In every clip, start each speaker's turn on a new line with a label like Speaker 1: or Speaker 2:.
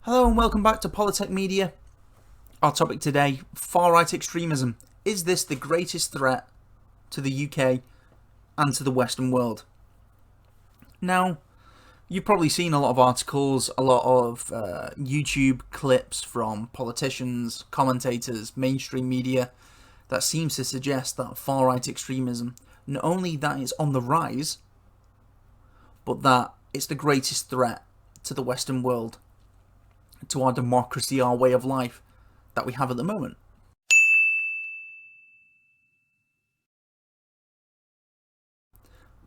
Speaker 1: Hello and welcome back to Politech Media. Our topic today, Far Right Extremism. Is this the greatest threat to the UK and to the Western world? Now, you've probably seen a lot of articles, a lot of YouTube clips from politicians, commentators, mainstream media that seems to suggest that far right extremism, not only that it's on the rise, but that it's the greatest threat to the Western world, to our democracy, our way of life that we have at the moment.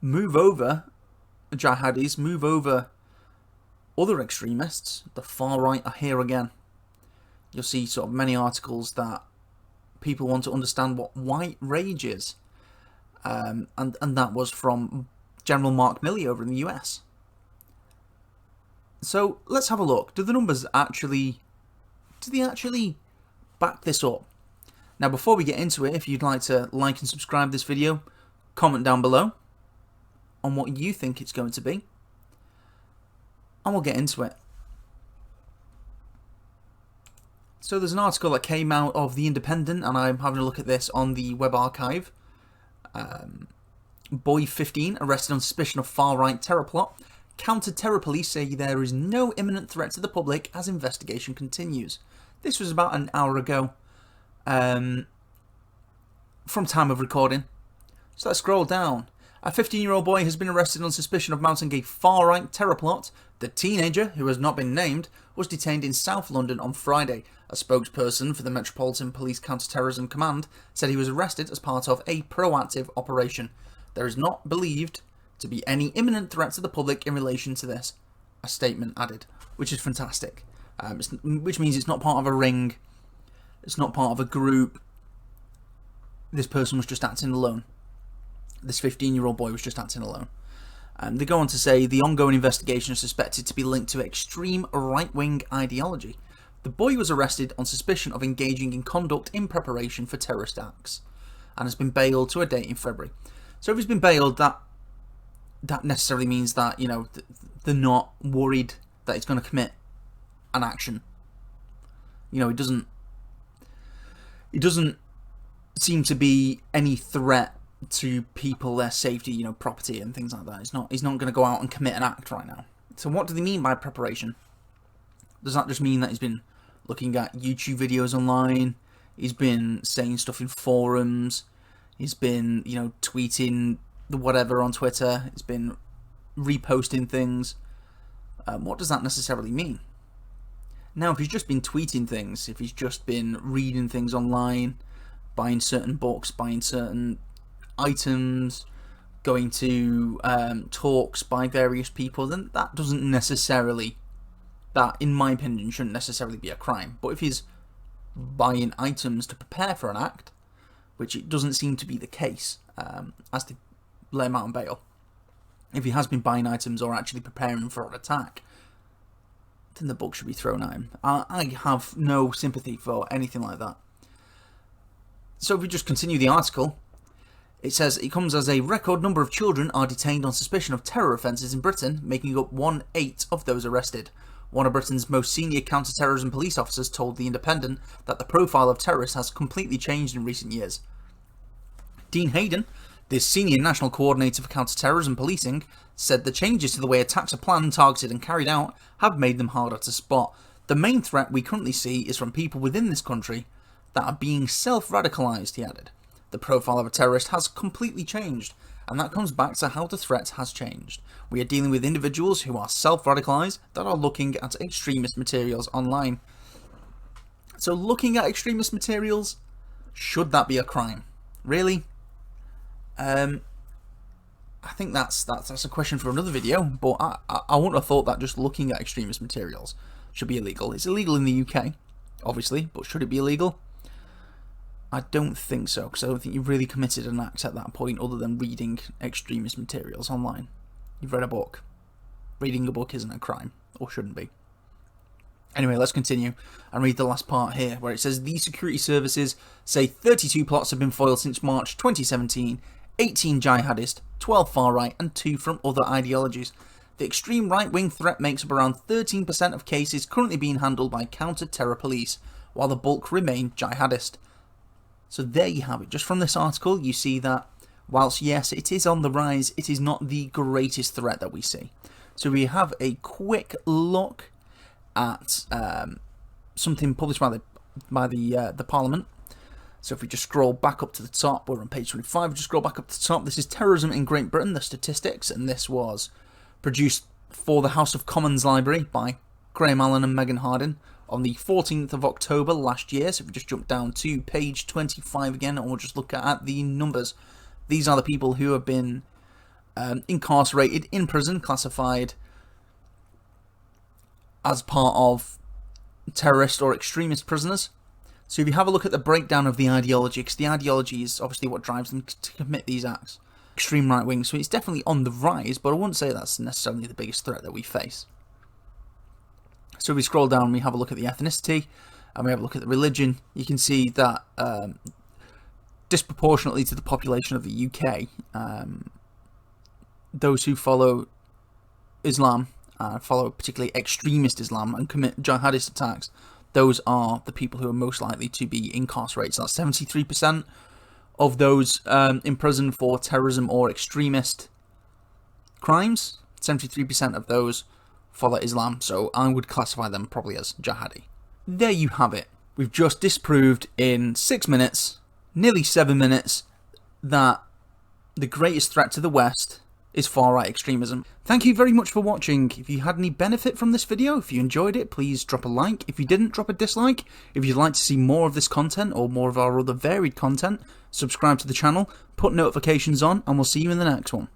Speaker 1: Move over jihadis, move over other extremists. The far right are here again. You'll see sort of many articles that people want to understand what white rage is, and that was from General Mark Milley over in the US. So let's have a look. Do the numbers actually back this up? Now, before we get into it, if you'd like to like and subscribe this video, comment down below on what you think it's going to be, and we'll get into it. So there's an article that came out of The Independent, and I'm having a look at this on the web archive. Boy 15 arrested on suspicion of far-right terror plot. Counter-terror police say there is no imminent threat to the public as investigation continues. This was about an hour ago from time of recording. So let's scroll down. A 15-year-old boy has been arrested on suspicion of mounting a far-right terror plot. The teenager, who has not been named, was detained in South London on Friday. A spokesperson for the Metropolitan Police Counter-Terrorism Command said he was arrested as part of a proactive operation. There is not believed to be any imminent threat to the public in relation to this, a statement added, which is fantastic. Which means it's not part of a ring, it's not part of a group. This person was just acting alone. This 15-year-old boy was just acting alone. They go on to say the ongoing investigation is suspected to be linked to extreme right-wing ideology. The boy was arrested on suspicion of engaging in conduct in preparation for terrorist acts and has been bailed to a date in February. So if he's been bailed, that necessarily means that, you know, they're not worried that he's going to commit an action. You know, it doesn't seem to be any threat to people, their safety, you know, property and things like that. He's not going to go out and commit an act right now. So what do they mean by preparation? Does that just mean that he's been looking at YouTube videos online? He's been saying stuff in forums? He's been, you know, tweeting whatever on Twitter? He's been reposting things? What does that necessarily mean? Now, if he's just been tweeting things, if he's just been reading things online, buying certain books, buying certain items, going to talks by various people, then that doesn't necessarily, that in my opinion shouldn't necessarily be a crime. But if he's buying items to prepare for an act, which it doesn't seem to be the case, as they let him out on bail, if he has been buying items or actually preparing for an attack, then the book should be thrown at him. I have no sympathy for anything like that. So if we just continue the article, it says it comes as a record number of children are detained on suspicion of terror offences in Britain, making up 1/8 of those arrested. One of Britain's most senior counter-terrorism police officers told The Independent that the profile of terrorists has completely changed in recent years. Dean Hayden, the senior national coordinator for counter-terrorism policing, said the changes to the way attacks are planned, targeted and carried out have made them harder to spot. The main threat we currently see is from people within this country that are being self-radicalised, he added. The profile of a terrorist has completely changed, and that comes back to how the threat has changed. We are dealing with individuals who are self-radicalised that are looking at extremist materials online. So looking at extremist materials, should that be a crime? Really? I think that's a question for another video, but I wouldn't have thought that just looking at extremist materials should be illegal. It's illegal in the UK, obviously, but should it be illegal? I don't think so, because I don't think you've really committed an act at that point other than reading extremist materials online. You've read a book. Reading a book isn't a crime, or shouldn't be. Anyway, let's continue and read the last part here, where it says, these security services say 32 plots have been foiled since March 2017, 18 jihadist, 12 far-right, and 2 from other ideologies. The extreme right-wing threat makes up around 13% of cases currently being handled by counter-terror police, while the bulk remain jihadist. So there you have it. Just from this article, you see that whilst yes, it is on the rise, it is not the greatest threat that we see. So we have a quick look at something published by the Parliament. So if we just scroll back up to the top, we're on page 25. We just scroll back up to the top. This is Terrorism in Great Britain, the statistics, and this was produced for the House of Commons Library by Graham Allen and Megan Hardin on the 14th of October last year. So if we just jump down to page 25 again, and we'll just look at the numbers. These are the people who have been incarcerated in prison, classified as part of terrorist or extremist prisoners. So if you have a look at the breakdown of the ideology, because the ideology is obviously what drives them to commit these acts. Extreme right wing, so it's definitely on the rise, but I wouldn't say that's necessarily the biggest threat that we face. So if we scroll down, we have a look at the ethnicity, and we have a look at the religion. You can see that disproportionately to the population of the UK, those who follow Islam, follow particularly extremist Islam and commit jihadist attacks, those are the people who are most likely to be incarcerated. So that's 73% of those in prison for terrorism or extremist crimes. 73% of those follow Islam, so I would classify them probably as jihadi. There you have it. We've just disproved in 6 minutes, nearly 7 minutes, that the greatest threat to the West is far-right extremism. Thank you very much for watching. If you had any benefit from this video, if you enjoyed it, please drop a like. If you didn't, drop a dislike. If you'd like to see more of this content or more of our other varied content, subscribe to the channel, put notifications on, and we'll see you in the next one.